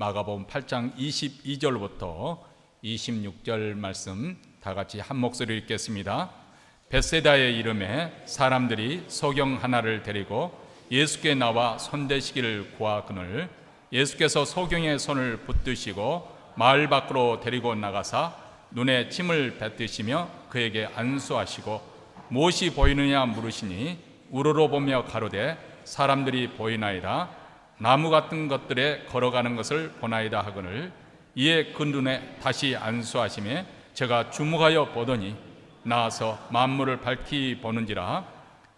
마가복음 8장 22절부터 26절 말씀 다 같이 한 목소리로 읽겠습니다. 벳세다의 이름에 사람들이 소경 하나를 데리고 예수께 나와 손대시기를 구하거늘 예수께서 소경의 손을 붙드시고 마을 밖으로 데리고 나가사 눈에 침을 뱉으시며 그에게 안수하시고 무엇이 보이느냐 물으시니 우러러보며 가로되 사람들이 보이나이다. 나무 같은 것들에 걸어가는 것을 보나이다 하거늘 이에 그 눈에 다시 안수하시며 제가 주목하여 보더니 나와서 만물을 밝히 보는지라.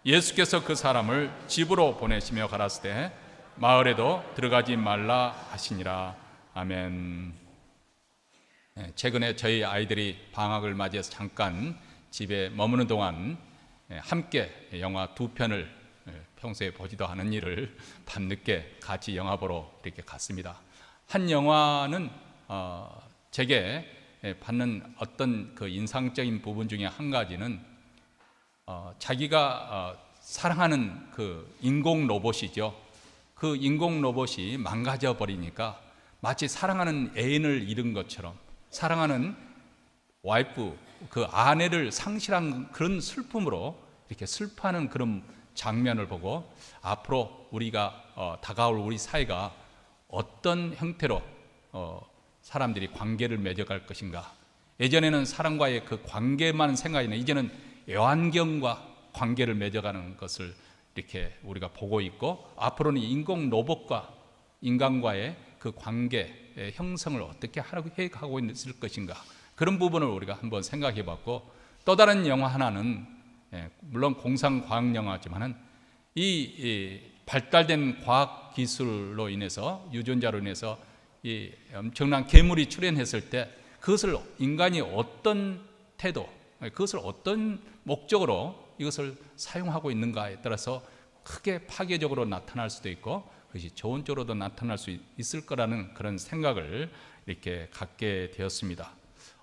예수께서 그 사람을 집으로 보내시며 가라사대 마을에도 들어가지 말라 하시니라. 아멘. 최근에 저희 아이들이 방학을 맞이해서 잠깐 집에 머무는 동안 함께 영화 2편을 평소에 보지도 않은 일을 밤늦게 같이 영화 보러 이렇게 갔습니다. 한 영화는 제게 받는 어떤 그 인상적인 부분 중에 한 가지는 자기가 사랑하는 그 인공 로봇이죠. 그 인공 로봇이 망가져 버리니까 마치 사랑하는 애인을 잃은 것처럼 사랑하는 와이프, 그 아내를 상실한 그런 슬픔으로 이렇게 슬퍼하는 그런 장면을 보고 앞으로 우리가 다가올 우리 사회가 어떤 형태로 사람들이 관계를 맺어갈 것인가. 예전에는 사람과의 그 관계만 생각이나 이제는 애완견과 관계를 맺어가는 것을 이렇게 우리가 보고 있고 앞으로는 인공 로봇과 인간과의 그 관계의 형성을 어떻게 하고 있을 것인가. 그런 부분을 우리가 한번 생각해 봤고 또 다른 영화 하나는 물론 공상과학 영화지만은 이 발달된 과학 기술로 인해서 유전자로 인해서 이 엄청난 괴물이 출현했을 때 그것을 인간이 어떤 태도, 그것을 어떤 목적으로 이것을 사용하고 있는가에 따라서 크게 파괴적으로 나타날 수도 있고 그것이 좋은 쪽으로도 나타날 수 있을 거라는 그런 생각을 이렇게 갖게 되었습니다.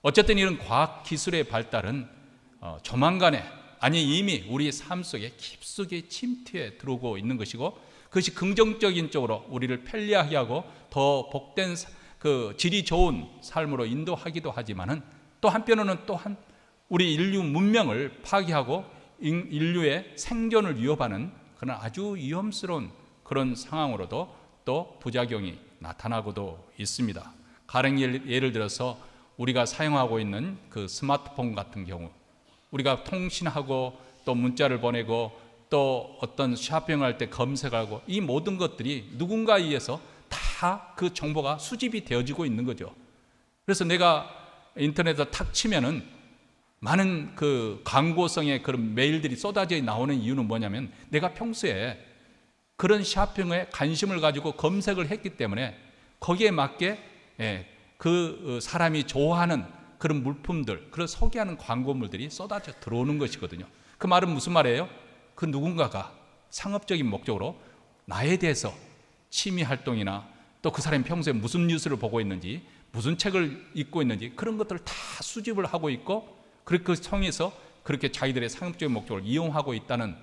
어쨌든 이런 과학 기술의 발달은 조만간에 아니 이미 우리의 삶 속에 깊숙이 침투해 들어오고 있는 것이고 그것이 긍정적인 쪽으로 우리를 편리하게 하고 더 복된 그 질이 좋은 삶으로 인도하기도 하지만은 또 한편으로는 또한 우리 인류 문명을 파괴하고 인류의 생존을 위협하는 그런 아주 위험스러운 그런 상황으로도 또 부작용이 나타나고도 있습니다. 가령 예를 들어서 우리가 사용하고 있는 그 스마트폰 같은 경우 우리가 통신하고 또 문자를 보내고 또 어떤 쇼핑할 때 검색하고 이 모든 것들이 누군가에 의해서 다 그 정보가 수집이 되어지고 있는 거죠. 그래서 내가 인터넷에 탁 치면은 많은 그 광고성의 그런 메일들이 쏟아져 나오는 이유는 뭐냐면 내가 평소에 그런 쇼핑에 관심을 가지고 검색을 했기 때문에 거기에 맞게 그 사람이 좋아하는 그런 물품들, 그런 소개하는 광고물들이 쏟아져 들어오는 것이거든요. 그 말은 무슨 말이에요? 그 누군가가 상업적인 목적으로 나에 대해서 취미 활동이나 또 그 사람이 평소에 무슨 뉴스를 보고 있는지 무슨 책을 읽고 있는지 그런 것들을 다 수집을 하고 있고 그렇게 통해서 그렇게 자기들의 상업적인 목적을 이용하고 있다는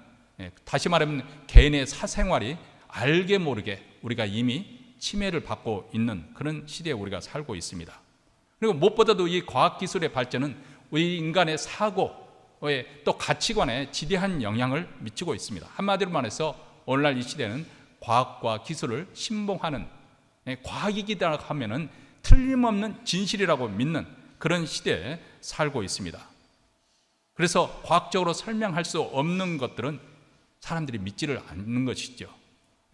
다시 말하면 개인의 사생활이 알게 모르게 우리가 이미 침해를 받고 있는 그런 시대에 우리가 살고 있습니다. 그리고 무엇보다도 이 과학기술의 발전은 우리 인간의 사고에 또 가치관에 지대한 영향을 미치고 있습니다. 한마디로 말해서 오늘날 이 시대는 과학과 기술을 신봉하는 과학이기다 하면은 틀림없는 진실이라고 믿는 그런 시대에 살고 있습니다. 그래서 과학적으로 설명할 수 없는 것들은 사람들이 믿지를 않는 것이죠.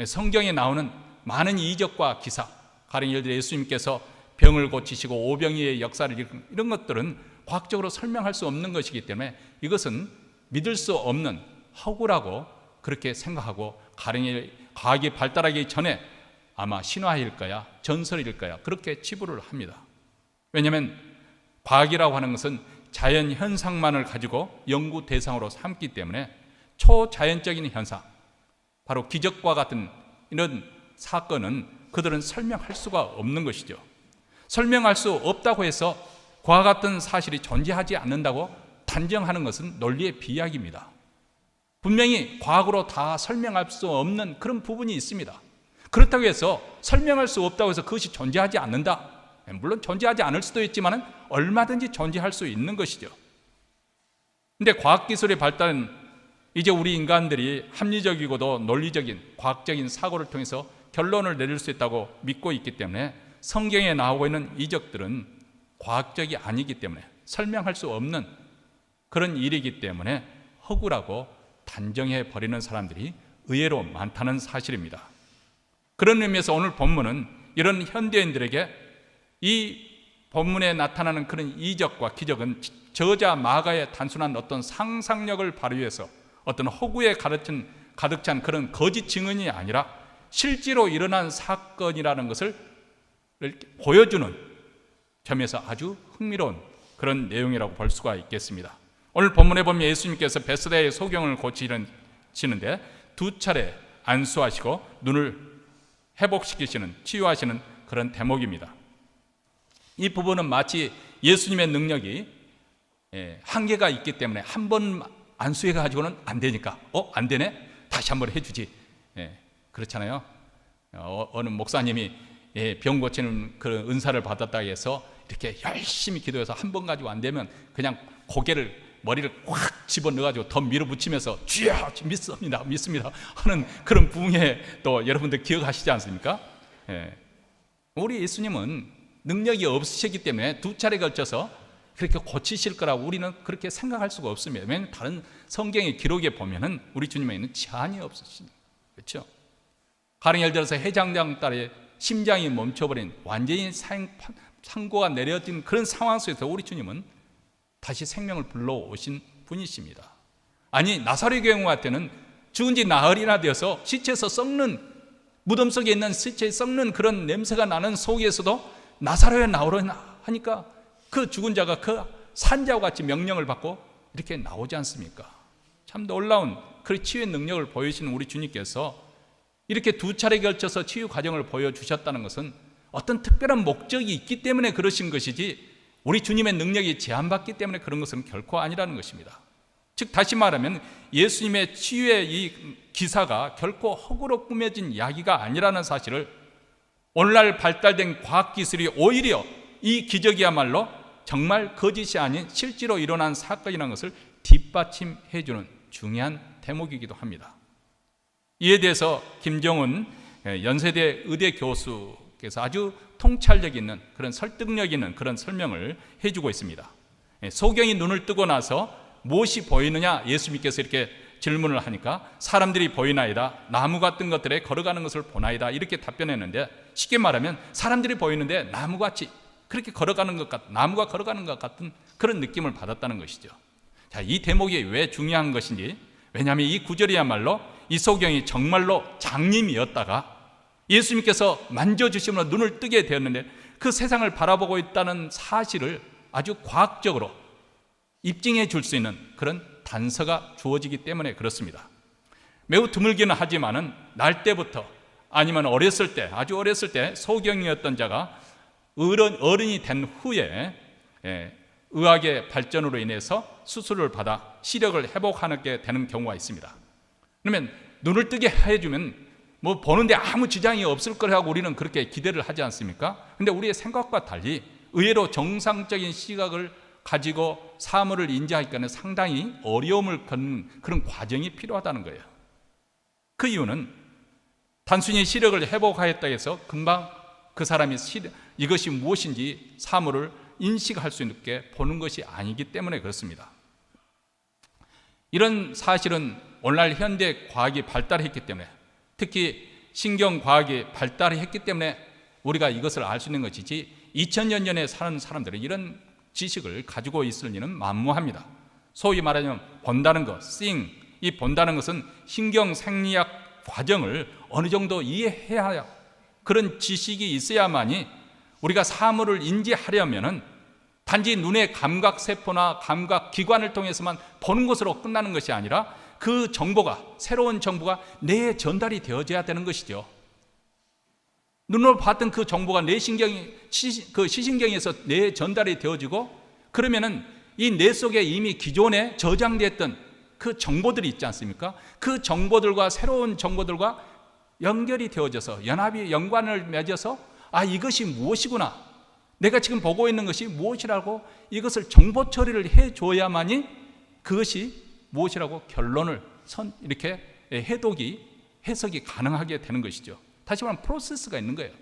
성경에 나오는 많은 이적과 기사, 가령 예를 들어 예수님께서 병을 고치시고 오병이의 역사를 이런 것들은 과학적으로 설명할 수 없는 것이기 때문에 이것은 믿을 수 없는 허구라고 그렇게 생각하고 가령 과학이 발달하기 전에 아마 신화일 거야, 전설일 거야 그렇게 치부를 합니다. 왜냐하면 과학이라고 하는 것은 자연 현상만을 가지고 연구 대상으로 삼기 때문에 초자연적인 현상, 바로 기적과 같은 이런 사건은 그들은 설명할 수가 없는 것이죠. 설명할 수 없다고 해서 그와 같은 사실이 존재하지 않는다고 단정하는 것은 논리의 비약입니다. 분명히 과학으로 다 설명할 수 없는 그런 부분이 있습니다. 그렇다고 해서 설명할 수 없다고 해서 그것이 존재하지 않는다. 물론 존재하지 않을 수도 있지만 얼마든지 존재할 수 있는 것이죠. 근데 과학기술의 발달은 이제 우리 인간들이 합리적이고도 논리적인 과학적인 사고를 통해서 결론을 내릴 수 있다고 믿고 있기 때문에 성경에 나오고 있는 이적들은 과학적이 아니기 때문에 설명할 수 없는 그런 일이기 때문에 허구라고 단정해 버리는 사람들이 의외로 많다는 사실입니다. 그런 의미에서 오늘 본문은 이런 현대인들에게 이 본문에 나타나는 그런 이적과 기적은 저자 마가의 단순한 어떤 상상력을 발휘해서 어떤 허구에 가득 찬 그런 거짓 증언이 아니라 실제로 일어난 사건이라는 것을 보여주는 점에서 아주 흥미로운 그런 내용이라고 볼 수가 있겠습니다. 오늘 본문에 보면 예수님께서 베스다의 소경을 고치시는데 두 차례 안수하시고 눈을 회복시키시는, 치유하시는 그런 대목입니다. 이 부분은 마치 예수님의 능력이 한계가 있기 때문에 한 번 안수해가지고는 안 되니까 안 되네? 다시 한번 해주지. 그렇잖아요. 어느 목사님이 병 고치는 그런 은사를 받았다 해서 이렇게 열심히 기도해서 한 번 가지고 안 되면 그냥 머리를 확 집어넣어가지고 더 밀어붙이면서 주여 믿습니다 하는 그런 부흥회 또 여러분들 기억하시지 않습니까? 우리 예수님은 능력이 없으시기 때문에 두 차례 걸쳐서 그렇게 고치실 거라고 우리는 그렇게 생각할 수가 없습니다. 왜냐하면 다른 성경의 기록에 보면은 우리 주님에는 제한이 없으십니다. 그렇죠? 가령 예를 들어서 해장장 딸의 심장이 멈춰버린 완전히 상고가 내려진 그런 상황 속에서 우리 주님은 다시 생명을 불러오신 분이십니다. 아니 나사렛 경우 같은 죽은 지 나흘이나 되어서 시체에서 썩는, 무덤 속에 있는 시체에 썩는 그런 냄새가 나는 속에서도 나사렛에 나오라 하니까 그 죽은 자가 그 산자와 같이 명령을 받고 이렇게 나오지 않습니까? 참 놀라운 그 치유의 능력을 보여주시는 우리 주님께서 이렇게 두 차례 걸쳐서 치유 과정을 보여주셨다는 것은 어떤 특별한 목적이 있기 때문에 그러신 것이지 우리 주님의 능력이 제한받기 때문에 그런 것은 결코 아니라는 것입니다. 즉 다시 말하면 예수님의 치유의 이 기사가 결코 허구로 꾸며진 이야기가 아니라는 사실을 오늘날 발달된 과학기술이 오히려 이 기적이야말로 정말 거짓이 아닌 실제로 일어난 사건이라는 것을 뒷받침해 주는 중요한 대목이기도 합니다. 이에 대해서 김정은 연세대 의대 교수께서 아주 통찰력 있는 그런 설득력 있는 그런 설명을 해주고 있습니다. 소경이 눈을 뜨고 나서 무엇이 보이느냐 예수님께서 이렇게 질문을 하니까 사람들이 보이나이다, 나무 같은 것들에 걸어가는 것을 보나이다 이렇게 답변했는데 쉽게 말하면 사람들이 보이는데 나무같이 그렇게 걸어가는 것 같은, 나무가 걸어가는 것 같은 그런 느낌을 받았다는 것이죠. 자, 이 대목이 왜 중요한 것인지, 왜냐하면 이 구절이야말로 이 소경이 정말로 장님이었다가 예수님께서 만져주심으로 눈을 뜨게 되었는데 그 세상을 바라보고 있다는 사실을 아주 과학적으로 입증해 줄 수 있는 그런 단서가 주어지기 때문에 그렇습니다. 매우 드물기는 하지만은 날 때부터 아니면 어렸을 때, 아주 어렸을 때 소경이었던 자가 어른이 된 후에 의학의 발전으로 인해서 수술을 받아 시력을 회복하게 되는 경우가 있습니다. 그러면 눈을 뜨게 해주면 뭐 보는데 아무 지장이 없을 거라고 우리는 그렇게 기대를 하지 않습니까? 근데 우리의 생각과 달리 의외로 정상적인 시각을 가지고 사물을 인지하기까지는 상당히 어려움을 겪는 그런 과정이 필요하다는 거예요. 그 이유는 단순히 시력을 회복하였다 해서 금방 그 사람이 이것이 무엇인지 사물을 인식할 수 있게 보는 것이 아니기 때문에 그렇습니다. 이런 사실은 오늘날 현대 과학이 발달했기 때문에, 특히 신경과학이 발달했기 때문에 우리가 이것을 알 수 있는 것이지 2000년 전에 사는 사람들은 이런 지식을 가지고 있을 리는 만무합니다. 소위 말하면 본다는 것, seeing, 이 본다는 것은 신경생리학 과정을 어느 정도 이해해야 그런 지식이 있어야만이 우리가 사물을 인지하려면은 단지 눈의 감각세포나 감각기관을 통해서만 보는 것으로 끝나는 것이 아니라 그 정보가, 새로운 정보가 뇌에 전달이 되어져야 되는 것이죠. 눈으로 봤던 그 정보가 뇌 신경이, 그 시신경에서 뇌에 전달이 되어지고, 그러면은 이 뇌 속에 이미 기존에 저장됐던 그 정보들이 있지 않습니까? 그 정보들과 새로운 정보들과 연결이 되어져서 연합이 연관을 맺어서 이것이 무엇이구나, 내가 지금 보고 있는 것이 무엇이라고 이것을 정보 처리를 해줘야만이 그것이 무엇이라고 결론을 이렇게 해석이 가능하게 되는 것이죠. 다시 말하면 프로세스가 있는 거예요.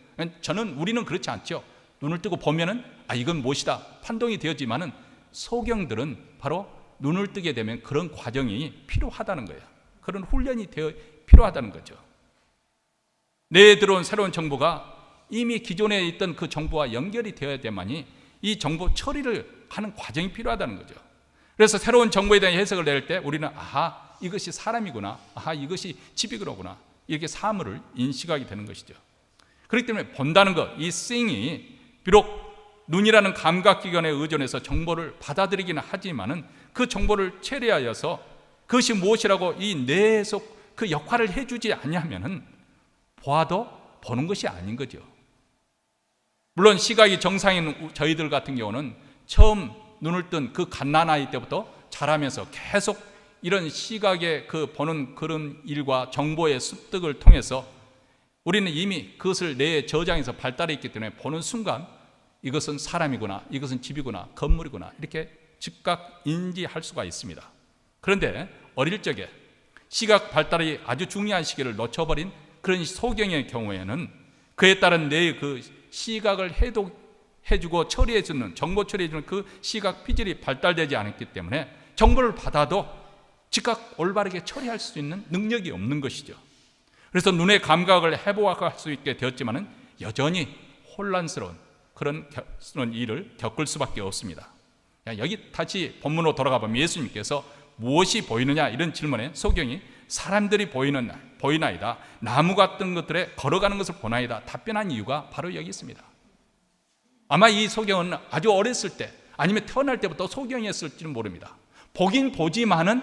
우리는 그렇지 않죠. 눈을 뜨고 보면은 이건 무엇이다 판동이 되었지만은 소경들은 바로 눈을 뜨게 되면 그런 과정이 필요하다는 거예요. 그런 훈련이 필요하다는 거죠. 뇌에 들어온 새로운 정보가 이미 기존에 있던 그 정보와 연결이 되어야 되만이 이 정보 처리를 하는 과정이 필요하다는 거죠. 그래서 새로운 정보에 대한 해석을 낼 때 우리는 이것이 사람이구나, 이것이 집이구나, 이렇게 사물을 인식하게 되는 것이죠. 그렇기 때문에 본다는 것, 이 seeing이 비록 눈이라는 감각기관에 의존해서 정보를 받아들이기는 하지만은 그 정보를 처리하여서 그것이 무엇이라고 이 뇌에서 그 역할을 해주지 않냐면은 보아도 보는 것이 아닌 거죠. 물론 시각이 정상인 저희들 같은 경우는 처음 눈을 뜬 그 갓난아이 때부터 자라면서 계속 이런 시각의 그 보는 그런 일과 정보의 습득을 통해서 우리는 이미 그것을 뇌에 저장해서 발달해 있기 때문에 보는 순간 이것은 사람이구나, 이것은 집이구나, 건물이구나, 이렇게 즉각 인지할 수가 있습니다. 그런데 어릴 적에 시각 발달이 아주 중요한 시기를 놓쳐버린 그런 소경의 경우에는 그에 따른 뇌의 그 시각을 해주고 처리해주는, 정보 처리해주는 그 시각 피질이 발달되지 않았기 때문에 정보를 받아도 즉각 올바르게 처리할 수 있는 능력이 없는 것이죠. 그래서 눈의 감각을 회복할 수 있게 되었지만은 여전히 혼란스러운 그런 일을 겪을 수밖에 없습니다. 여기 다시 본문으로 돌아가 보면 예수님께서 무엇이 보이느냐 이런 질문에 소경이 사람들이 보이나이다, 나무 같은 것들에 걸어가는 것을 보나이다 답변한 이유가 바로 여기 있습니다. 아마 이 소경은 아주 어렸을 때 아니면 태어날 때부터 소경이었을지는 모릅니다. 보긴 보지만은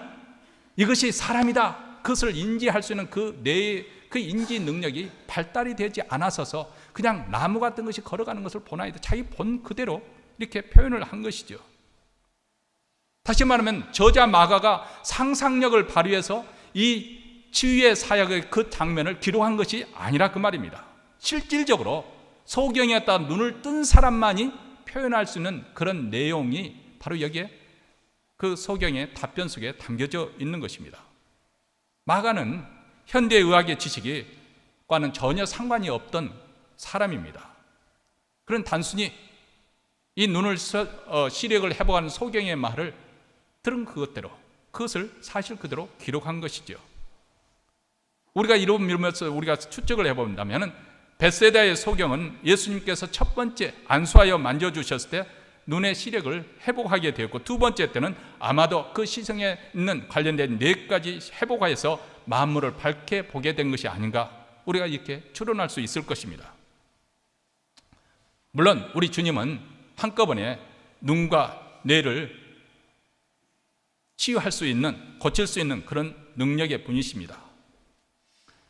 이것이 사람이다 그것을 인지할 수 있는 그 뇌의 그 인지 능력이 발달이 되지 않아서서 그냥 나무 같은 것이 걸어가는 것을 보나이다, 자기 본 그대로 이렇게 표현을 한 것이죠. 다시 말하면 저자 마가가 상상력을 발휘해서 이 치유의 사역의 그 장면을 기록한 것이 아니라 그 말입니다. 실질적으로 소경이었다 눈을 뜬 사람만이 표현할 수 있는 그런 내용이 바로 여기에 그 소경의 답변 속에 담겨져 있는 것입니다. 마가는 현대의학의 지식과는 전혀 상관이 없던 사람입니다. 그런 단순히 이 눈을 시력을 회복하는 소경의 말을 들은 그것을 사실 그대로 기록한 것이죠. 우리가 이런 면에서 우리가 추측을 해본다면 벳세다의 소경은 예수님께서 첫 번째 안수하여 만져주셨을 때 눈의 시력을 회복하게 되었고, 두 번째 때는 아마도 그 시성에 있는 관련된 네 가지 회복하여서 만물을 밝게 보게 된 것이 아닌가, 우리가 이렇게 추론할 수 있을 것입니다. 물론 우리 주님은 한꺼번에 눈과 뇌를 치유할 수 있는, 고칠 수 있는 그런 능력의 분이십니다.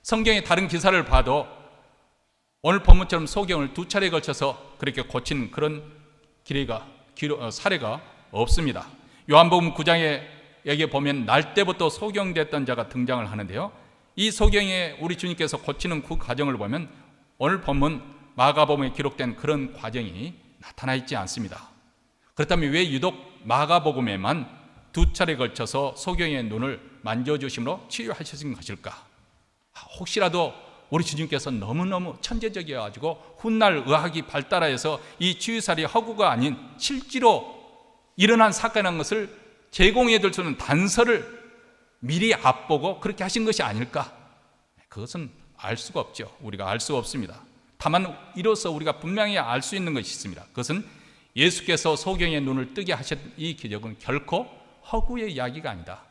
성경의 다른 기사를 봐도 오늘 본문처럼 소경을 두 차례에 걸쳐서 그렇게 고친 그런 사례가 없습니다. 요한복음 9장에 여기에 보면 날 때부터 소경됐던 자가 등장을 하는데요, 이 소경에 우리 주님께서 고치는 그 과정을 보면 오늘 본문 마가복음에 기록된 그런 과정이 나타나 있지 않습니다. 그렇다면 왜 유독 마가복음에만 두 차례에 걸쳐서 소경의 눈을 만져주심으로 치유하신 것일까? 혹시라도 우리 주님께서 너무너무 천재적이어가지고 훗날 의학이 발달하여서 이 치유살이 허구가 아닌 실제로 일어난 사건이라는 것을 제공해 줄 수 있는 단서를 미리 앞보고 그렇게 하신 것이 아닐까? 그것은 알 수가 없죠. 우리가 알 수가 없습니다. 다만 이로써 우리가 분명히 알 수 있는 것이 있습니다. 그것은 예수께서 소경의 눈을 뜨게 하신 이 기적은 결코 허구의 이야기가 아니다,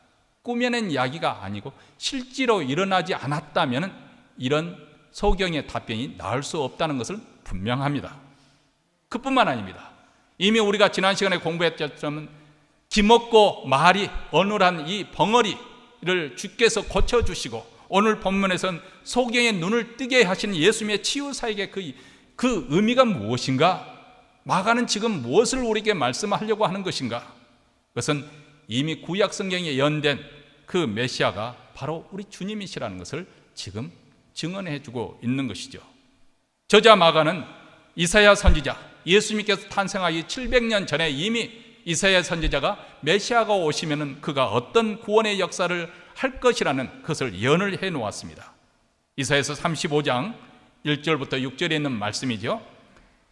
꾸며낸 이야기가 아니고 실제로 일어나지 않았다면 이런 소경의 답변이 나올 수 없다는 것을 분명합니다. 그뿐만 아닙니다. 이미 우리가 지난 시간에 공부했던 기먹고 말이 어눌한 이 벙어리를 주께서 고쳐주시고, 오늘 본문에서는 소경의 눈을 뜨게 하신 예수님의 치유사역의 그 의미가 무엇인가? 마가는 지금 무엇을 우리에게 말씀하려고 하는 것인가? 그것은 이미 구약 성경에 예언된 그 메시아가 바로 우리 주님이시라는 것을 지금 증언해주고 있는 것이죠. 저자 마가는 이사야 선지자, 예수님께서 탄생하기 700년 전에 이미 이사야 선지자가 메시아가 오시면은 그가 어떤 구원의 역사를 할 것이라는 것을 예언을 해 놓았습니다. 이사야서 35장 1절부터 6절에 있는 말씀이죠.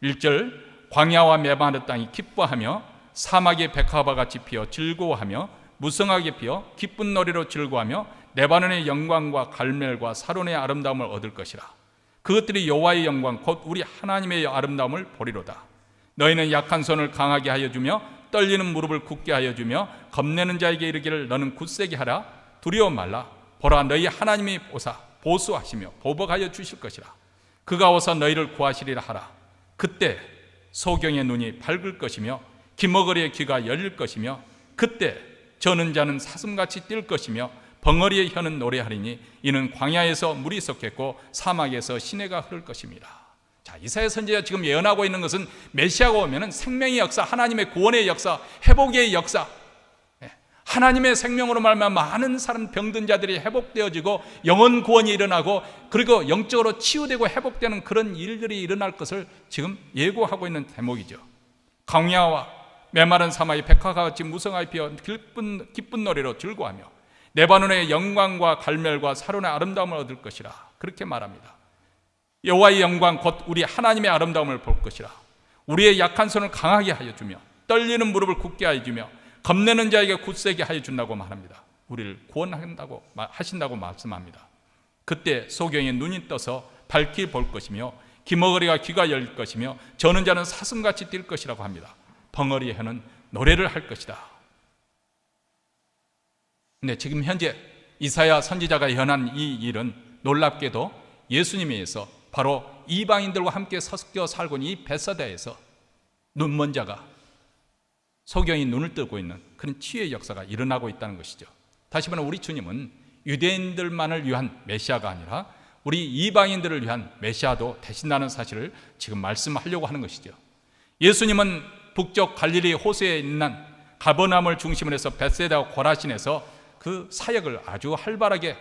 1절, 광야와 메마른 땅이 기뻐하며 사막의 백합화 같이 피어 즐거워하며 무성하게 피어 기쁜 노래로 즐거워하며 레바논의 영광과 갈멜과 사론의 아름다움을 얻을 것이라. 그것들이 여호와의 영광 곧 우리 하나님의 아름다움을 보리로다. 너희는 약한 손을 강하게 하여 주며 떨리는 무릎을 굳게 하여 주며 겁내는 자에게 이르기를 너는 굳세게 하라. 두려워 말라. 보라, 너희 하나님이 보수하시며 보복하여 주실 것이라. 그가 오사 너희를 구하시리라 하라. 그때 소경의 눈이 밝을 것이며 기머거리의 귀가 열릴 것이며 그때 저는 자는 사슴같이 뛸 것이며 벙어리의 혀는 노래하리니 이는 광야에서 물이 섞였고 사막에서 시내가 흐를 것입니다. 자, 이사야 선지자가 지금 예언하고 있는 것은 메시아가 오면은 생명의 역사, 하나님의 구원의 역사, 회복의 역사, 하나님의 생명으로 말미암아 많은 사람 병든 자들이 회복되어지고 영혼 구원이 일어나고 그리고 영적으로 치유되고 회복되는 그런 일들이 일어날 것을 지금 예고하고 있는 대목이죠. 광야와 메마른 사막이 백화가 같이 무성하게 피어 기쁜 노래로 즐거워하며 레바논의 영광과 갈멜과 사론의 아름다움을 얻을 것이라. 그렇게 말합니다. 여호와의 영광 곧 우리 하나님의 아름다움을 볼 것이라. 우리의 약한 손을 강하게 하여 주며 떨리는 무릎을 굳게 하여 주며 겁내는 자에게 굳세게 하여 준다고 말합니다. 우리를 구원한다고 하신다고 말씀합니다. 그때 소경의 눈이 떠서 밝히 볼 것이며 기머거리가 귀가 열릴 것이며 저는 자는 사슴같이 뛸 것이라고 합니다. 벙어리의 혀는 노래를 할 것이다. 근데 지금 현재 이사야 선지자가 예언한 이 일은 놀랍게도 예수님에서 바로 이방인들과 함께 섞여 살고 있는 이 베사다에서 눈먼 자가 소경이 눈을 뜨고 있는 그런 치유의 역사가 일어나고 있다는 것이죠. 다시 말하면 우리 주님은 유대인들만을 위한 메시아가 아니라 우리 이방인들을 위한 메시아도 되신다는 사실을 지금 말씀하려고 하는 것이죠. 예수님은 북쪽 갈릴리 호수에 있는 가버나움을 중심으로 해서 벳세다와 고라신에서 그 사역을 아주 활발하게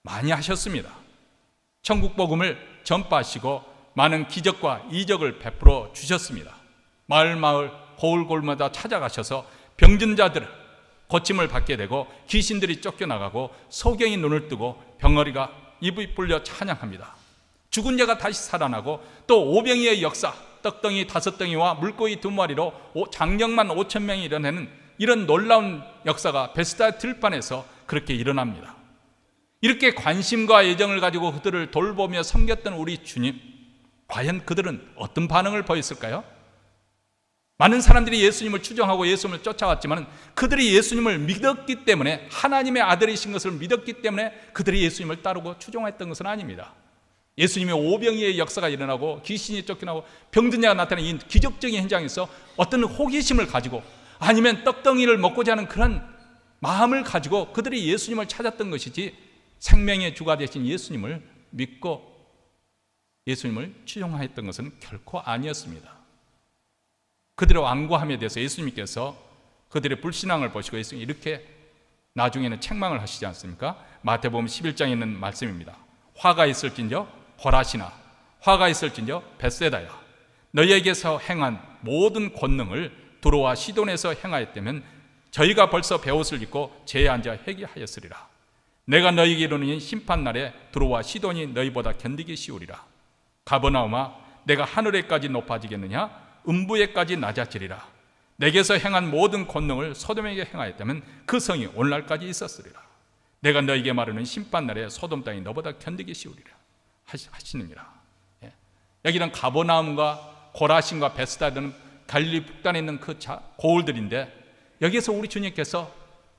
많이 하셨습니다. 천국 복음을 전파하시고 많은 기적과 이적을 베풀어 주셨습니다. 마을 골골마다 찾아가셔서 병든 자들 고침을 받게 되고 귀신들이 쫓겨나가고 소경이 눈을 뜨고 병어리가 입이 불려 찬양합니다. 죽은 자가 다시 살아나고 또 오병이의 역사, 떡덩이 5덩이와 물고기 2마리로 장령만 5,000명이 일어나는 이런 놀라운 역사가 베스다 들판에서 그렇게 일어납니다. 이렇게 관심과 애정을 가지고 그들을 돌보며 섬겼던 우리 주님, 과연 그들은 어떤 반응을 보였을까요? 많은 사람들이 예수님을 추종하고 예수님을 쫓아왔지만 그들이 예수님을 믿었기 때문에, 하나님의 아들이신 것을 믿었기 때문에 그들이 예수님을 따르고 추종했던 것은 아닙니다. 예수님의 오병이의 역사가 일어나고 귀신이 쫓겨나고 병든 자가 나타나는 이 기적적인 현장에서 어떤 호기심을 가지고 아니면 떡덩이를 먹고자 하는 그런 마음을 가지고 그들이 예수님을 찾았던 것이지, 생명의 주가 되신 예수님을 믿고 예수님을 추종하였던 것은 결코 아니었습니다. 그들의 완고함에 대해서 예수님께서 그들의 불신앙을 보시고 예수님이 이렇게 나중에는 책망을 하시지 않습니까? 마태복음 11장에 있는 말씀입니다. 화가 있을진저 고라시나, 화가 있을진저 벳세다야, 너희에게서 행한 모든 권능을 두로와 시돈에서 행하였다면 저희가 벌써 베옷을 입고 제에 앉아 회개하였으리라. 내가 너희에게 이르노니 심판날에 두로와 시돈이 너희보다 견디기 쉬우리라. 가버나움아, 내가 하늘에까지 높아지겠느냐? 음부에까지 낮아지리라. 내게서 행한 모든 권능을 소돔에게 행하였다면 그 성이 오늘날까지 있었으리라. 내가 너희에게 말하는 심판날에 소돔 땅이 너보다 견디기 쉬우리라 하시느니라. 여기는 가버나움과 고라신과 베스다는 갈릴리 북단에 있는 그 고을들인데, 여기에서 우리 주님께서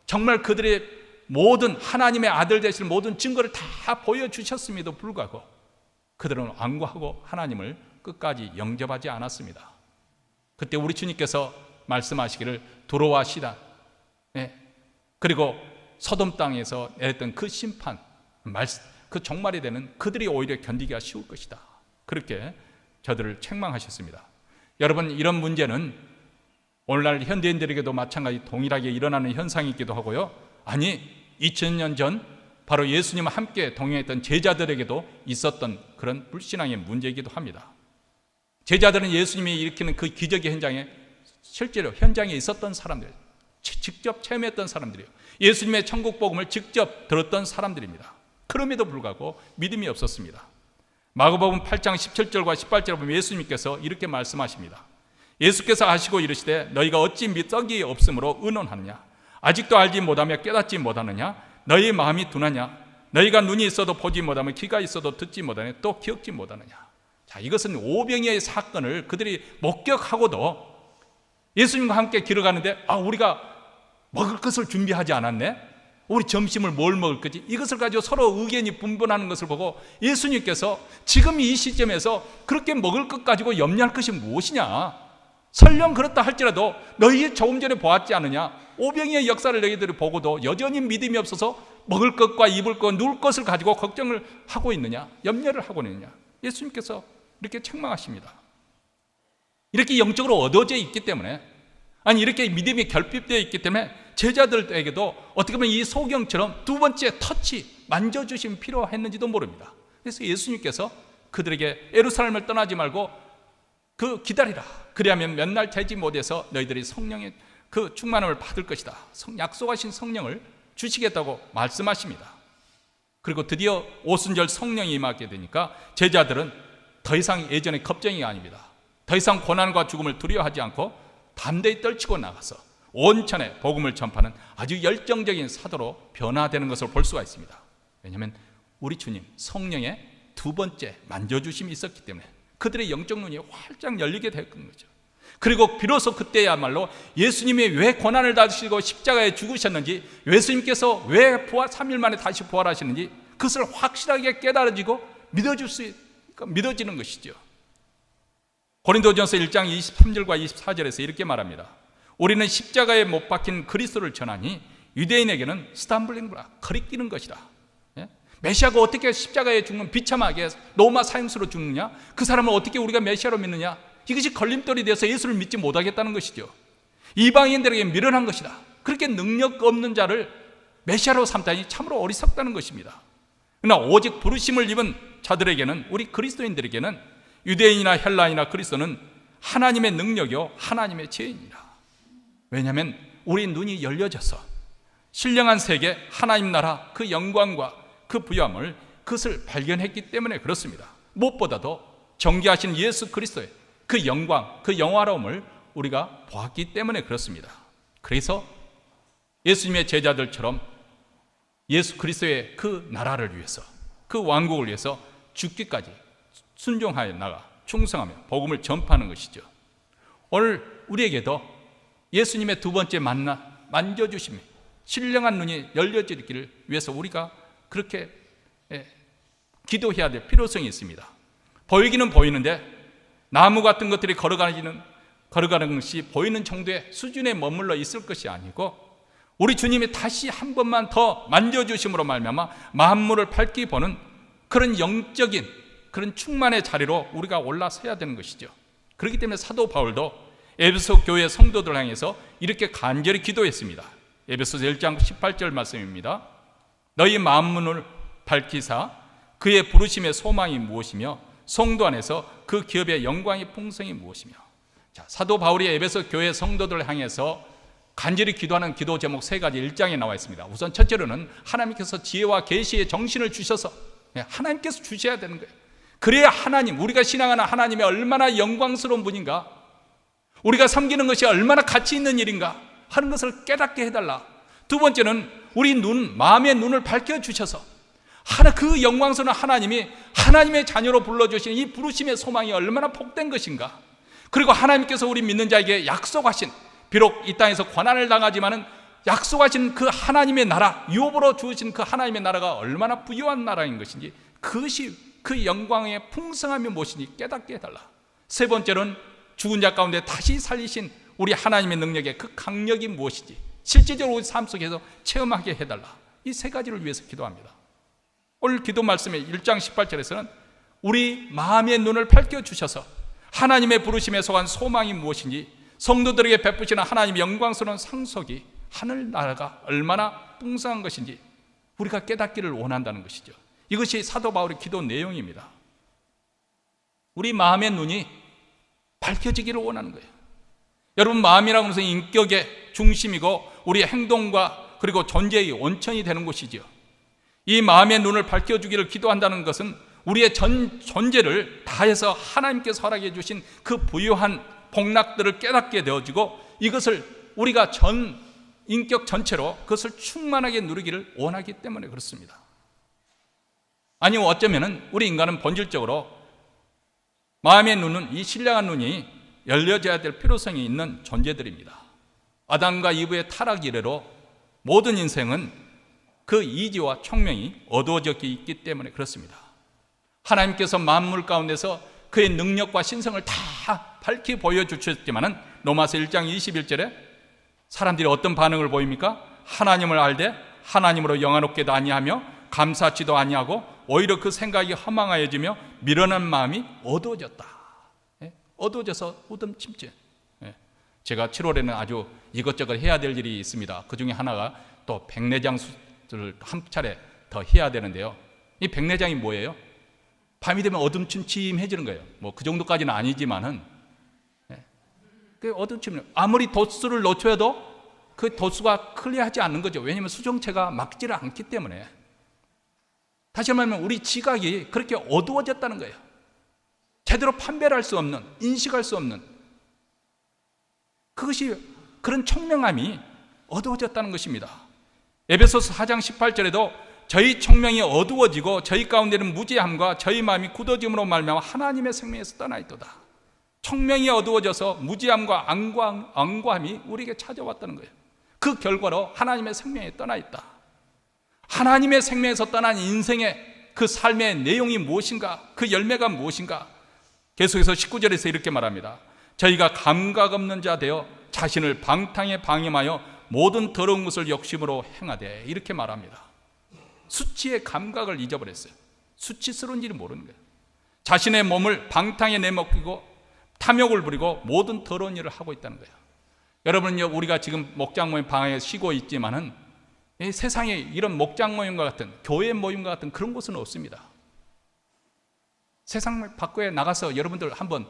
정말 그들의 모든 하나님의 아들 되실 모든 증거를 다 보여주셨음에도 불구하고 그들은 완고하고 하나님을 끝까지 영접하지 않았습니다. 그때 우리 주님께서 말씀하시기를 두로와 시단, 그리고 소돔 땅에서 내렸던 그 심판, 그 종말이 되는 그들이 오히려 견디기가 쉬울 것이다, 그렇게 저들을 책망하셨습니다. 여러분, 이런 문제는 오늘날 현대인들에게도 마찬가지 동일하게 일어나는 현상이기도 하고요. 아니, 2000년 전 바로 예수님과 함께 동행했던 제자들에게도 있었던 그런 불신앙의 문제이기도 합니다. 제자들은 예수님이 일으키는 그 기적의 현장에 실제로 현장에 있었던 사람들, 직접 체험했던 사람들이에요. 예수님의 천국 복음을 직접 들었던 사람들입니다. 그럼에도 불구하고 믿음이 없었습니다. 마가복음 8장 17절과 18절에 보면 예수님께서 이렇게 말씀하십니다. 예수께서 하시고 이르시되 너희가 어찌 떡이 없으므로 의논하느냐? 아직도 알지 못하며 깨닫지 못하느냐? 너희 마음이 둔하냐? 너희가 눈이 있어도 보지 못하며 귀가 있어도 듣지 못하며 또 기억지 못하느냐? 자, 이것은 오병이어의 사건을 그들이 목격하고도 예수님과 함께 길을 가는데 우리가 먹을 것을 준비하지 않았네? 우리 점심을 뭘 먹을 거지? 이것을 가지고 서로 의견이 분분하는 것을 보고 예수님께서 지금 이 시점에서 그렇게 먹을 것 가지고 염려할 것이 무엇이냐? 설령 그렇다 할지라도 너희 조금 전에 보았지 않느냐? 오병이의 역사를 너희들이 보고도 여전히 믿음이 없어서 먹을 것과 입을 것, 누울 것을 가지고 걱정을 하고 있느냐? 염려를 하고 있느냐? 예수님께서 이렇게 책망하십니다. 이렇게 영적으로 어두워져 있기 때문에, 아니 이렇게 믿음이 결핍되어 있기 때문에 제자들에게도 어떻게 보면 이 소경처럼 두 번째 터치, 만져주심이 필요했는지도 모릅니다. 그래서 예수님께서 그들에게 예루살렘을 떠나지 말고 기다리라. 그리하면 몇 날 되지 못해서 너희들이 성령의 그 충만함을 받을 것이다. 약속하신 성령을 주시겠다고 말씀하십니다. 그리고 드디어 오순절 성령이 임하게 되니까 제자들은 더 이상 예전의 겁쟁이가 아닙니다. 더 이상 고난과 죽음을 두려워하지 않고 담대히 떨치고 나가서 온천에 복음을 전파하는 아주 열정적인 사도로 변화되는 것을 볼 수가 있습니다. 왜냐하면 우리 주님 성령의 두 번째 만져주심이 있었기 때문에 그들의 영적 눈이 활짝 열리게 된 거죠. 그리고 비로소 그때야말로 예수님이 왜 고난을 받으시고 십자가에 죽으셨는지, 예수님께서 왜 3일 만에 다시 부활하시는지 그것을 확실하게 깨달아지고 믿어지는 것이죠. 고린도전서 1장 23절과 24절에서 이렇게 말합니다. 우리는 십자가에 못 박힌 그리스도를 전하니 유대인에게는 스탐블링블라, 거리끼는 것이다. 메시아가 어떻게 십자가에 죽는 비참하게 로마 사형수로 죽느냐? 그 사람을 어떻게 우리가 메시아로 믿느냐? 이것이 걸림돌이 되어서 예수를 믿지 못하겠다는 것이죠. 이방인들에게 미련한 것이다. 그렇게 능력 없는 자를 메시아로 삼다니 참으로 어리석다는 것입니다. 그러나 오직 부르심을 입은 자들에게는, 우리 그리스도인들에게는 유대인이나 헬라인이나 그리스도는 하나님의 능력이요 하나님의 지혜입니다. 왜냐하면 우리 눈이 열려져서 신령한 세계, 하나님 나라 그 영광과 그 부요함을, 그것을 발견했기 때문에 그렇습니다. 무엇보다도 정죄하신 예수 그리스도의 그 영광, 그 영화로움을 우리가 보았기 때문에 그렇습니다. 그래서 예수님의 제자들처럼 예수 그리스도의 그 나라를 위해서, 그 왕국을 위해서 죽기까지 순종하여 나가 충성하며 복음을 전파하는 것이죠. 오늘 우리에게도 예수님의 두 번째 만져주심이, 신령한 눈이 열려지기를 위해서 우리가 그렇게 기도해야 될 필요성이 있습니다. 보이기는 보이는데 나무 같은 것들이 걸어가는 것이 보이는 정도의 수준에 머물러 있을 것이 아니고, 우리 주님이 다시 한 번만 더 만져주심으로 말미암아 만물을 밝히 보는 그런 영적인 그런 충만의 자리로 우리가 올라서야 되는 것이죠. 그렇기 때문에 사도 바울도 에베소 교회 성도들 향해서 이렇게 간절히 기도했습니다. 에베소서 1장 18절 말씀입니다. 너희 만문을 밝히사 그의 부르심의 소망이 무엇이며 성도 안에서 그 기업의 영광의 풍성이 무엇이며. 자, 사도 바울이 에베소 교회 성도들을 향해서 간절히 기도하는 기도 제목 3가지 1장에 나와 있습니다. 우선 첫째로는 하나님께서 지혜와 계시의 정신을 주셔서 하나님께서 주셔야 되는 거예요. 그래야 하나님, 우리가 신앙하는 하나님이 얼마나 영광스러운 분인가, 우리가 섬기는 것이 얼마나 가치 있는 일인가 하는 것을 깨닫게 해달라. 두 번째는 우리 마음의 눈을 밝혀주셔서 그 영광스러운 하나님이 하나님의 자녀로 불러주신 이 부르심의 소망이 얼마나 복된 것인가, 그리고 하나님께서 우리 믿는 자에게 약속하신, 비록 이 땅에서 고난을 당하지만은 약속하신 그 하나님의 나라, 유업으로 주신 그 하나님의 나라가 얼마나 부유한 나라인 것인지, 그것이 그 영광의 풍성함이 무엇인지 깨닫게 해달라. 세 번째는 죽은 자 가운데 다시 살리신 우리 하나님의 능력의 그 강력이 무엇인지 실제적으로 우리 삶 속에서 체험하게 해달라. 이 3가지를 위해서 기도합니다. 오늘 기도 말씀의 1장 18절에서는 우리 마음의 눈을 밝혀주셔서 하나님의 부르심에 속한 소망이 무엇인지, 성도들에게 베푸시는 하나님의 영광스러운 상속이, 하늘나라가 얼마나 풍성한 것인지, 우리가 깨닫기를 원한다는 것이죠. 이것이 사도 바울의 기도 내용입니다. 우리 마음의 눈이 밝혀지기를 원하는 거예요. 여러분, 마음이라고 하는 것은 인격의 중심이고 우리의 행동과 그리고 존재의 원천이 되는 곳이죠. 이 마음의 눈을 밝혀주기를 기도한다는 것은 우리의 전 존재를 다해서 하나님께서 허락해 주신 그 부유한 복락들을 깨닫게 되어지고 이것을 우리가 전 인격 전체로 그것을 충만하게 누리기를 원하기 때문에 그렇습니다. 아니면 어쩌면 우리 인간은 본질적으로 마음의 눈은, 이 신령한 눈이 열려져야 될 필요성이 있는 존재들입니다. 아담과 이브의 타락 이래로 모든 인생은 그 이지와 총명이 어두워져 있기 때문에 그렇습니다. 하나님께서 만물 가운데서 그의 능력과 신성을 다 밝히 보여주셨지만 로마서 1장 21절에 사람들이 어떤 반응을 보입니까? 하나님을 알되 하나님으로 영화롭게도 아니하며 감사치도 아니하고 오히려 그 생각이 허망하여지며 미련한 마음이 어두워졌다. 어두워져서 우듬침질. 제가 7월에는 아주 이것저것 해야 될 일이 있습니다. 그 중에 하나가 또 백내장술을 한 차례 더 해야 되는데요. 이 백내장이 뭐예요? 밤이 되면 어둠침침해지는 거예요. 뭐 그 정도까지는 아니지만은 그 어둠침을 아무리 도수를 놓쳐도 그 도수가 클리어하지 않는 거죠. 왜냐하면 수정체가 막지를 않기 때문에. 다시 말하면 우리 지각이 그렇게 어두워졌다는 거예요. 제대로 판별할 수 없는, 인식할 수 없는 그것이, 그런 총명함이 어두워졌다는 것입니다. 에베소서 4장 18절에도 저희 총명이 어두워지고 저희 가운데는 무지함과 저희 마음이 굳어짐으로 말미암아 하나님의 생명에서 떠나 있도다. 총명이 어두워져서 무지함과 안과함이 우리에게 찾아왔다는 거예요. 그 결과로 하나님의 생명에 떠나 있다. 하나님의 생명에서 떠난 인생의 그 삶의 내용이 무엇인가? 그 열매가 무엇인가? 계속해서 19절에서 이렇게 말합니다. 저희가 감각 없는 자 되어 자신을 방탕에 방임하여 모든 더러운 것을 욕심으로 행하되, 이렇게 말합니다. 수치의 감각을 잊어버렸어요. 수치스러운지를 모르는 거예요. 자신의 몸을 방탕에 내먹이고 탐욕을 부리고 모든 더러운 일을 하고 있다는 거예요. 여러분요, 우리가 지금 목장 모임 방에 쉬고 있지만은 이 세상에 이런 목장 모임과 같은, 교회 모임과 같은 그런 곳은 없습니다. 세상 밖에 나가서 여러분들 한번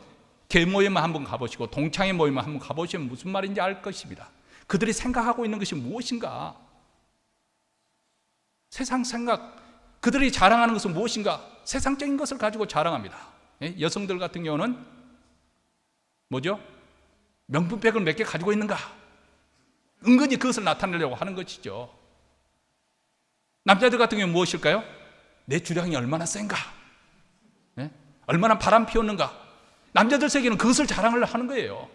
개 모임만 한번 가보시고 동창회 모임만 한번 가보시면 무슨 말인지 알 것입니다. 그들이 생각하고 있는 것이 무엇인가? 세상 생각, 그들이 자랑하는 것은 무엇인가? 세상적인 것을 가지고 자랑합니다. 여성들 같은 경우는 뭐죠? 명품백을 몇 개 가지고 있는가? 은근히 그것을 나타내려고 하는 것이죠. 남자들 같은 경우는 무엇일까요? 내 주량이 얼마나 센가? 얼마나 바람 피웠는가? 남자들 세계는 그것을 자랑을 하는 거예요.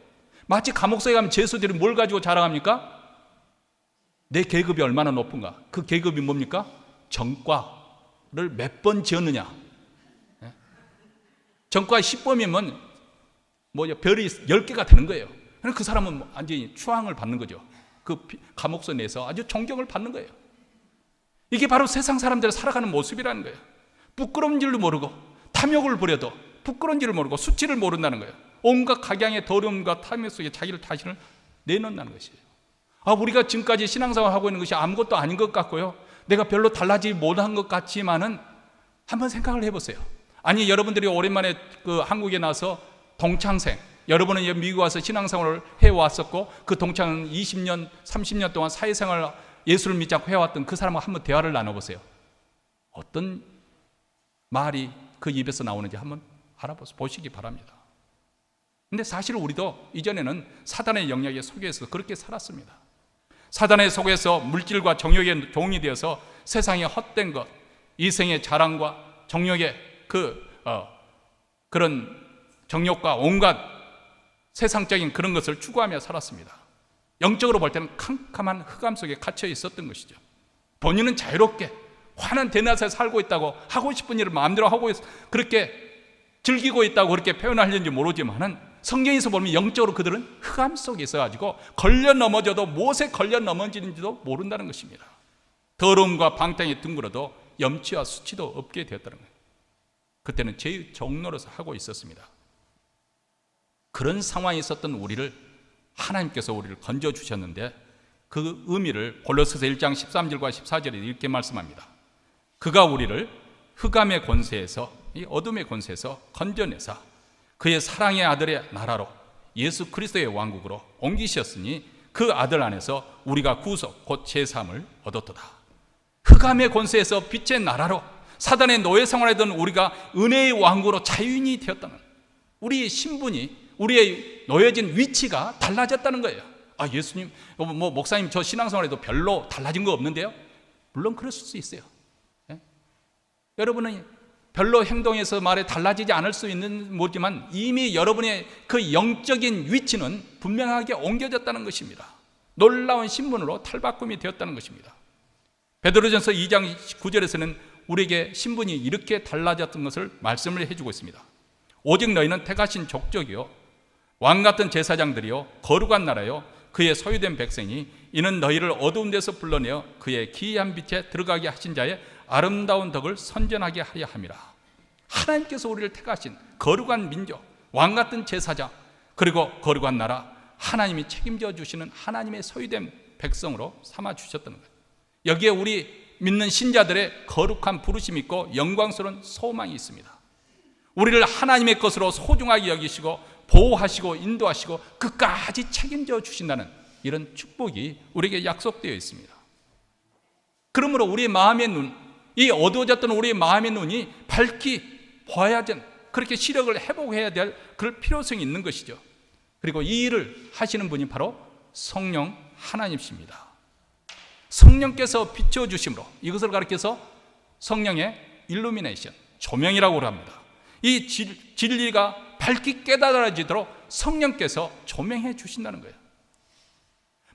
마치 감옥소에 가면 죄수들이 뭘 가지고 자랑합니까? 내 계급이 얼마나 높은가? 그 계급이 뭡니까? 전과를 몇 번 지었느냐? 전과 10범이면 별이 10개가 되는 거예요. 그 사람은 완전히 추앙을 받는 거죠. 그 감옥소 내에서 아주 존경을 받는 거예요. 이게 바로 세상 사람들이 살아가는 모습이라는 거예요. 부끄러운 줄도 모르고 탐욕을 부려도 부끄러운 줄을 모르고 수치를 모른다는 거예요. 온갖 각양의 더러움과 탐욕 속에 자신을 내놓는다는 것이에요. 우리가 지금까지 신앙생활을 하고 있는 것이 아무것도 아닌 것 같고요, 내가 별로 달라지지 못한 것 같지만은 한번 생각을 해보세요. 아니, 여러분들이 오랜만에 그 한국에 나서 동창생, 여러분은 미국 와서 신앙생활을 해왔었고 그 동창은 20년, 30년 동안 사회생활을 예수를 믿지 않고 해왔던 그 사람과 한번 대화를 나눠보세요. 어떤 말이 그 입에서 나오는지 한번 알아보시기 바랍니다. 근데 사실 우리도 이전에는 사단의 영역에 속에서 그렇게 살았습니다. 사단의 속에서 물질과 정욕의 종이 되어서 세상의 헛된 것, 이생의 자랑과 정욕의 그런 정욕과 온갖 세상적인 그런 것을 추구하며 살았습니다. 영적으로 볼 때는 캄캄한 흑암 속에 갇혀 있었던 것이죠. 본인은 자유롭게 환한 대낮에 살고 있다고, 하고 싶은 일을 마음대로 하고 그렇게 즐기고 있다고 그렇게 표현하려는지 모르지만은 성경에서 보면 영적으로 그들은 흑암 속에 있어가지고 걸려 넘어져도 무엇에 걸려 넘어지는지도 모른다는 것입니다. 더러움과 방탕에 둥그러도 염치와 수치도 없게 되었다는 거예요. 그때는 죄의 종로로서 하고 있었습니다. 그런 상황에 있었던 우리를 하나님께서 우리를 건져주셨는데 그 의미를 골로새서 1장 13절과 14절에 이렇게 말씀합니다. 그가 우리를 흑암의 권세에서, 이 어둠의 권세에서 건져내사 그의 사랑의 아들의 나라로 예수 그리스도의 왕국으로 옮기셨으니 그 아들 안에서 우리가 구속 곧 제3을 얻었도다. 흑암의 권세에서 빛의 나라로 사단의 노예 생활하던 우리가 은혜의 왕국으로 자유인이 되었다는, 우리의 신분이, 우리의 놓여진 위치가 달라졌다는 거예요. 아, 예수님, 목사님 저 신앙생활에도 별로 달라진 거 없는데요? 물론 그럴 수 있어요. 예? 여러분은 별로 행동에서 말에 달라지지 않을 수 있는 뭐지만 이미 여러분의 그 영적인 위치는 분명하게 옮겨졌다는 것입니다. 놀라운 신분으로 탈바꿈이 되었다는 것입니다. 베드로전서 2장 9절에서는 우리에게 신분이 이렇게 달라졌던 것을 말씀을 해주고 있습니다. 오직 너희는 택하신 족적이요 왕같은 제사장들이요 거룩한 나라요 그의 소유된 백성이 이는 너희를 어두운 데서 불러내어 그의 기이한 빛에 들어가게 하신 자의 아름다운 덕을 선전하게 하려 함이라. 하나님께서 우리를 택하신 거룩한 민족, 왕같은 제사장, 그리고 거룩한 나라, 하나님이 책임져 주시는 하나님의 소유된 백성으로 삼아 주셨다는 거예요. 여기에 우리 믿는 신자들의 거룩한 부르심이 있고 영광스러운 소망이 있습니다. 우리를 하나님의 것으로 소중하게 여기시고 보호하시고 인도하시고 끝까지 책임져 주신다는 이런 축복이 우리에게 약속되어 있습니다. 그러므로 우리의 마음의 눈, 이 어두워졌던 우리의 마음의 눈이 밝히 보아야 되는, 그렇게 시력을 회복해야 될 그럴 필요성이 있는 것이죠. 그리고 이 일을 하시는 분이 바로 성령 하나님이십니다. 성령께서 비춰주심으로, 이것을 가리켜서 성령의 일루미네이션, 조명이라고 합니다. 이 진리가 밝게 깨달아지도록 성령께서 조명해 주신다는 거예요.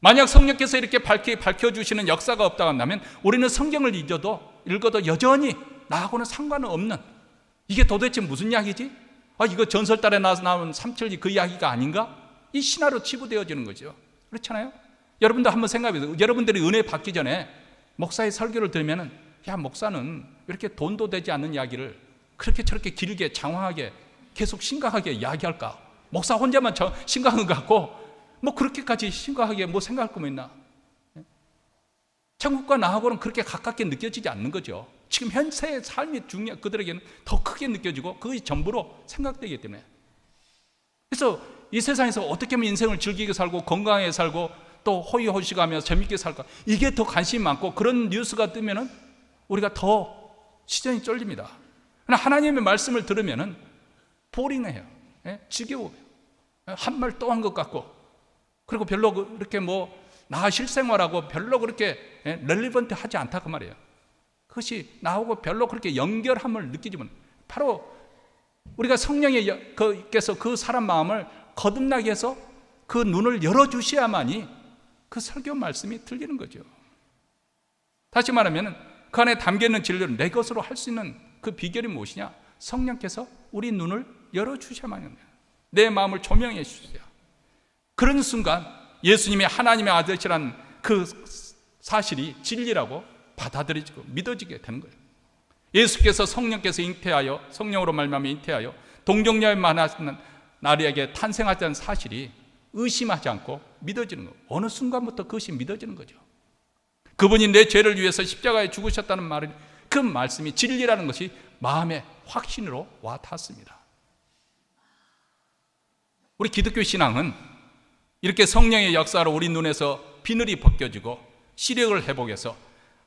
만약 성령께서 이렇게 밝게 밝혀주시는 역사가 없다고 한다면 우리는 성경을 읽어도 여전히 나하고는 상관은 없는, 이게 도대체 무슨 이야기지? 이거 전설달에 나온 삼천리 그 이야기가 아닌가? 이 신화로 치부되어지는 거죠. 그렇잖아요? 여러분도 한번 생각해보세요. 여러분들이 은혜 받기 전에 목사의 설교를 들으면, 야, 목사는 이렇게 돈도 되지 않는 이야기를 그렇게 저렇게 길게 장황하게 계속 심각하게 이야기할까? 목사 혼자만 심각한 것 같고 뭐 그렇게까지 심각하게 뭐 생각할 거면 있나? 천국과 나하고는 그렇게 가깝게 느껴지지 않는 거죠. 지금 현세의 삶이 그들에게는 더 크게 느껴지고 그것이 전부로 생각되기 때문에. 그래서 이 세상에서 어떻게 하면 인생을 즐기게 살고 건강하게 살고 또 호의호식하며 재밌게 살까, 이게 더 관심이 많고 그런 뉴스가 뜨면은 우리가 더 시선이 쫄립니다. 그러나 하나님의 말씀을 들으면은 보링해요. 지겨워요. 한 말 또 한 것 같고, 그리고 별로 그렇게 나 실생활하고 별로 그렇게 렐리번트 하지 않다 그 말이에요. 그것이 나하고 별로 그렇게 연결함을 느끼지만, 바로 우리가 성령께서 그 사람 마음을 거듭나게 해서 그 눈을 열어주셔야만이 그 설교 말씀이 들리는 거죠. 다시 말하면 그 안에 담겨있는 진리를 내 것으로 할 수 있는 그 비결이 무엇이냐? 성령께서 우리 눈을 열어주셔야만 합니다. 내 마음을 조명해 주세요. 그런 순간 예수님이 하나님의 아들이라는 그 사실이 진리라고 받아들여지고 믿어지게 되는 거예요. 예수께서 성령께서 잉태하여, 성령으로 말미암아 잉태하여 동정녀의 만나는 나리에게 탄생하자는 사실이 의심하지 않고 믿어지는 거예요. 어느 순간부터 그것이 믿어지는 거죠. 그분이 내 죄를 위해서 십자가에 죽으셨다는 말은, 그 말씀이 진리라는 것이 마음의 확신으로 와 닿습니다. 우리 기독교 신앙은 이렇게 성령의 역사로 우리 눈에서 비늘이 벗겨지고 시력을 회복해서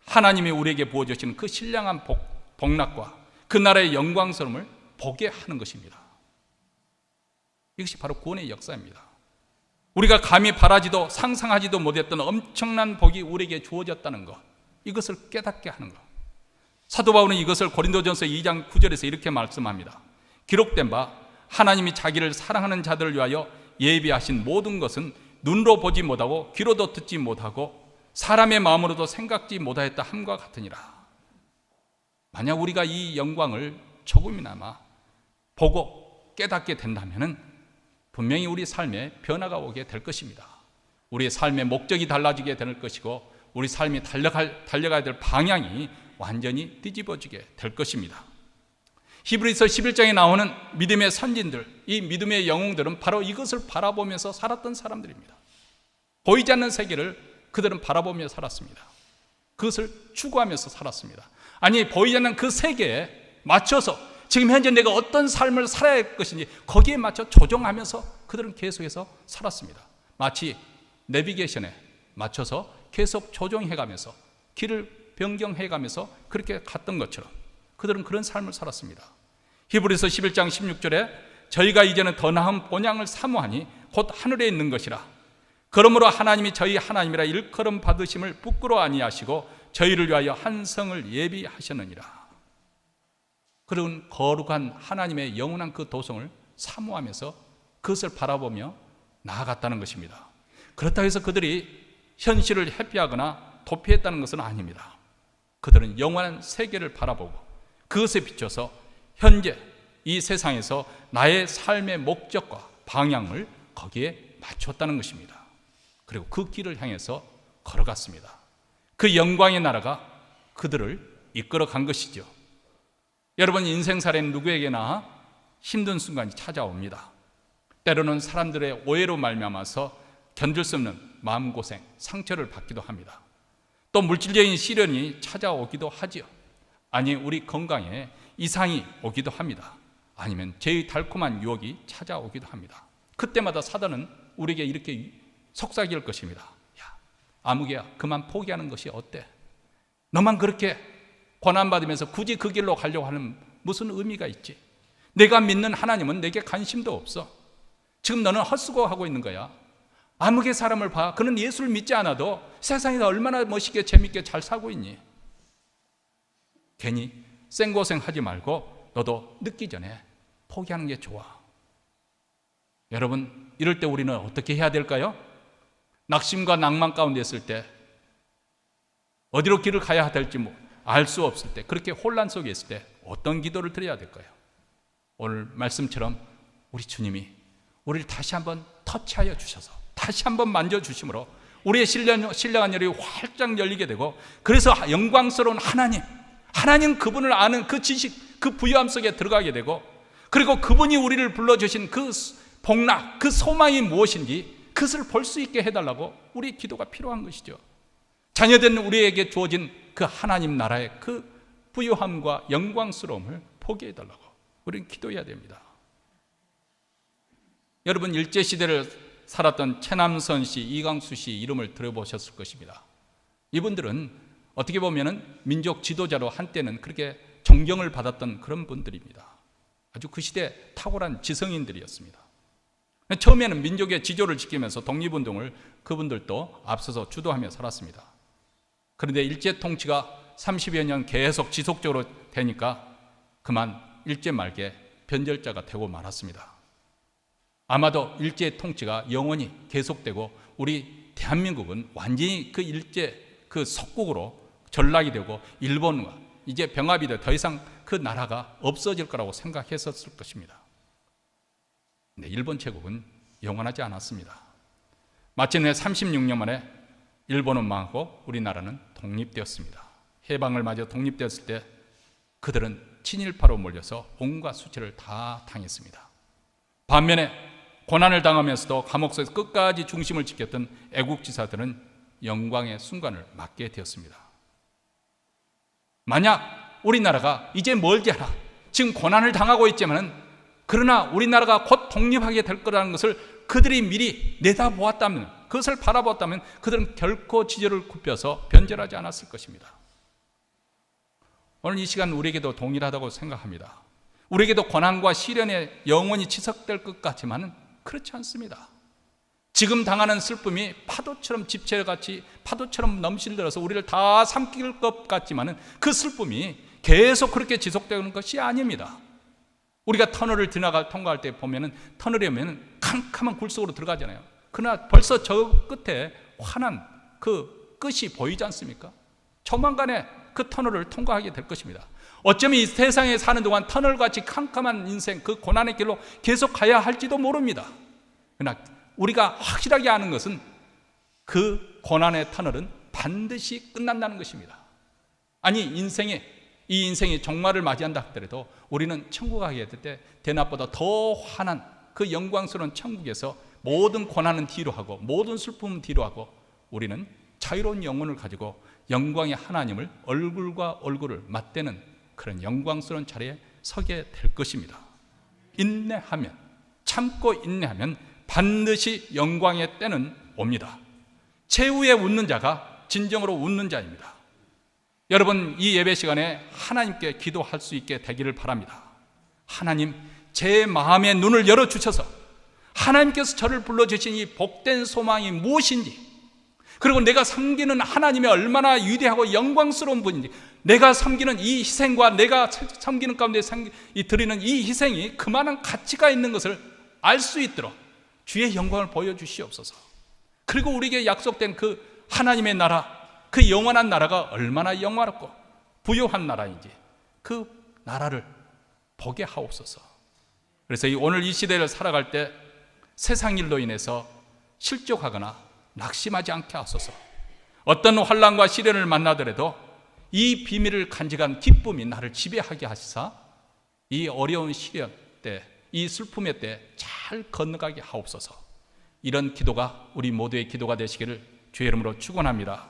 하나님이 우리에게 부어주시는 그 신령한 복락과 그 나라의 영광스러움을 보게 하는 것입니다. 이것이 바로 구원의 역사입니다. 우리가 감히 바라지도 상상하지도 못했던 엄청난 복이 우리에게 주어졌다는 것, 이것을 깨닫게 하는 것. 사도 바울은 이것을 고린도전서 2장 9절에서 이렇게 말씀합니다. 기록된 바 하나님이 자기를 사랑하는 자들을 위하여 예비하신 모든 것은 눈으로 보지 못하고 귀로도 듣지 못하고 사람의 마음으로도 생각지 못하였다 함과 같으니라. 만약 우리가 이 영광을 조금이나마 보고 깨닫게 된다면 분명히 우리 삶에 변화가 오게 될 것입니다. 우리의 삶의 목적이 달라지게 될 것이고 우리 삶이 달려가야 될 방향이 완전히 뒤집어지게 될 것입니다. 히브리서 11장에 나오는 믿음의 선진들, 이 믿음의 영웅들은 바로 이것을 바라보면서 살았던 사람들입니다. 보이지 않는 세계를 그들은 바라보며 살았습니다. 그것을 추구하면서 살았습니다. 아니, 보이지 않는 그 세계에 맞춰서 지금 현재 내가 어떤 삶을 살아야 할 것인지 거기에 맞춰 조정하면서 그들은 계속해서 살았습니다. 마치 내비게이션에 맞춰서 계속 조정해가면서 길을 변경해가면서 그렇게 갔던 것처럼 그들은 그런 삶을 살았습니다. 히브리서 11장 16절에 저희가 이제는 더 나은 본향을 사모하니 곧 하늘에 있는 것이라. 그러므로 하나님이 저희 하나님이라 일컬음 받으심을 부끄러워 아니하시고 저희를 위하여 한 성을 예비하셨느니라. 그런 거룩한 하나님의 영원한 그 도성을 사모하면서 그것을 바라보며 나아갔다는 것입니다. 그렇다고 해서 그들이 현실을 회피하거나 도피했다는 것은 아닙니다. 그들은 영원한 세계를 바라보고 그것에 비춰서 현재 이 세상에서 나의 삶의 목적과 방향을 거기에 맞췄다는 것입니다. 그리고 그 길을 향해서 걸어갔습니다. 그 영광의 나라가 그들을 이끌어 간 것이죠. 여러분, 인생살에는 누구에게나 힘든 순간이 찾아옵니다. 때로는 사람들의 오해로 말미암아서 견딜 수 없는 마음고생, 상처를 받기도 합니다. 또 물질적인 시련이 찾아오기도 하지요. 아니, 우리 건강에 이상이 오기도 합니다. 아니면 제일 달콤한 유혹이 찾아오기도 합니다. 그때마다 사단은 우리에게 이렇게 속삭일 것입니다. 야, 아무개야, 그만 포기하는 것이 어때? 너만 그렇게 고난받으면서 굳이 그 길로 가려고 하는 무슨 의미가 있지? 내가 믿는 하나님은 내게 관심도 없어. 지금 너는 헛수고하고 있는 거야. 아무개 사람을 봐. 그는 예수를 믿지 않아도 세상에서 얼마나 멋있게 재밌게 잘 살고 있니? 괜히 생고생하지 말고 너도 늦기 전에 포기하는 게 좋아. 여러분, 이럴 때 우리는 어떻게 해야 될까요? 낙심과 낭만 가운데 있을 때, 어디로 길을 가야 될지 알 수 없을 때, 그렇게 혼란 속에 있을 때 어떤 기도를 드려야 될까요? 오늘 말씀처럼 우리 주님이 우리를 다시 한번 터치하여 주셔서 다시 한번 만져주심으로 우리의 신령한 열이 활짝 열리게 되고, 그래서 영광스러운 하나님 그분을 아는 그 지식, 그 부유함 속에 들어가게 되고, 그리고 그분이 우리를 불러주신 그 복락, 그 소망이 무엇인지 그것을 볼 수 있게 해달라고 우리 기도가 필요한 것이죠. 자녀된 우리에게 주어진 그 하나님 나라의 그 부유함과 영광스러움을 포기해달라고 우리는 기도해야 됩니다. 여러분, 일제시대를 살았던 최남선 씨, 이광수 씨 이름을 들어보셨을 것입니다. 이분들은 어떻게 보면 민족 지도자로 한때는 그렇게 존경을 받았던 그런 분들입니다. 아주 그 시대 탁월한 지성인들이었습니다. 처음에는 민족의 지조를 지키면서 독립운동을 그분들도 앞서서 주도하며 살았습니다. 그런데 일제 통치가 30여 년 계속 지속적으로 되니까 그만 일제 말기에 변절자가 되고 말았습니다. 아마도 일제 통치가 영원히 계속되고 우리 대한민국은 완전히 그 일제 그 속국으로 전락이 되고 일본과 이제 병합이 돼 더 이상 그 나라가 없어질 거라고 생각했었을 것입니다. 근데 일본 제국은 영원하지 않았습니다. 마침내 36년 만에 일본은 망하고 우리나라는 독립되었습니다. 해방을 맞아 독립되었을 때 그들은 친일파로 몰려서 온갖 수치를 다 당했습니다. 반면에 고난을 당하면서도 감옥 속에서 끝까지 중심을 지켰던 애국지사들은 영광의 순간을 맞게 되었습니다. 만약 우리나라가 이제 멀지 않아 지금 고난을 당하고 있지만, 그러나 우리나라가 곧 독립하게 될 거라는 것을 그들이 미리 내다보았다면, 그것을 바라보았다면 그들은 결코 지저를 굽혀서 변절하지 않았을 것입니다. 오늘 이 시간 우리에게도 동일하다고 생각합니다. 우리에게도 고난과 시련에 영원히 지속될 것 같지만 그렇지 않습니다. 지금 당하는 슬픔이 파도처럼 집체같이 파도처럼 넘실들어서 우리를 다 삼킬 것 같지만 그 슬픔이 계속 그렇게 지속되는 것이 아닙니다. 우리가 터널을 통과할 때 보면은 터널에 오면 캄캄한 굴 속으로 들어가잖아요. 그러나 벌써 저 끝에 환한 그 끝이 보이지 않습니까? 조만간에 그 터널을 통과하게 될 것입니다. 어쩌면 이 세상에 사는 동안 터널같이 캄캄한 인생, 그 고난의 길로 계속 가야 할지도 모릅니다. 그러나 우리가 확실하게 아는 것은 그 고난의 터널은 반드시 끝난다는 것입니다. 아니, 이 인생이 종말을 맞이한다 하더라도 우리는 천국 가게 될 때 대낮보다 더 환한 그 영광스러운 천국에서 모든 고난은 뒤로 하고 모든 슬픔은 뒤로 하고 우리는 자유로운 영혼을 가지고 영광의 하나님을 얼굴과 얼굴을 맞대는 그런 영광스러운 자리에 서게 될 것입니다. 인내하면, 참고 인내하면 반드시 영광의 때는 옵니다. 최후에 웃는 자가 진정으로 웃는 자입니다. 여러분, 이 예배 시간에 하나님께 기도할 수 있게 되기를 바랍니다. 하나님, 제 마음의 눈을 열어주셔서 하나님께서 저를 불러주신 이 복된 소망이 무엇인지, 그리고 내가 섬기는 하나님이 얼마나 위대하고 영광스러운 분인지, 내가 섬기는 이 희생과 내가 섬기는 가운데 드리는 이 희생이 그만한 가치가 있는 것을 알 수 있도록 주의 영광을 보여주시옵소서. 그리고 우리에게 약속된 그 하나님의 나라, 그 영원한 나라가 얼마나 영화롭고 부요한 나라인지 그 나라를 보게 하옵소서. 그래서 오늘 이 시대를 살아갈 때 세상 일로 인해서 실족하거나 낙심하지 않게 하소서. 어떤 환난과 시련을 만나더라도 이 비밀을 간직한 기쁨이 나를 지배하게 하시사 이 어려운 시련 때, 이 슬픔의 때 잘 건너가게 하옵소서. 이런 기도가 우리 모두의 기도가 되시기를 주의 이름으로 축원합니다.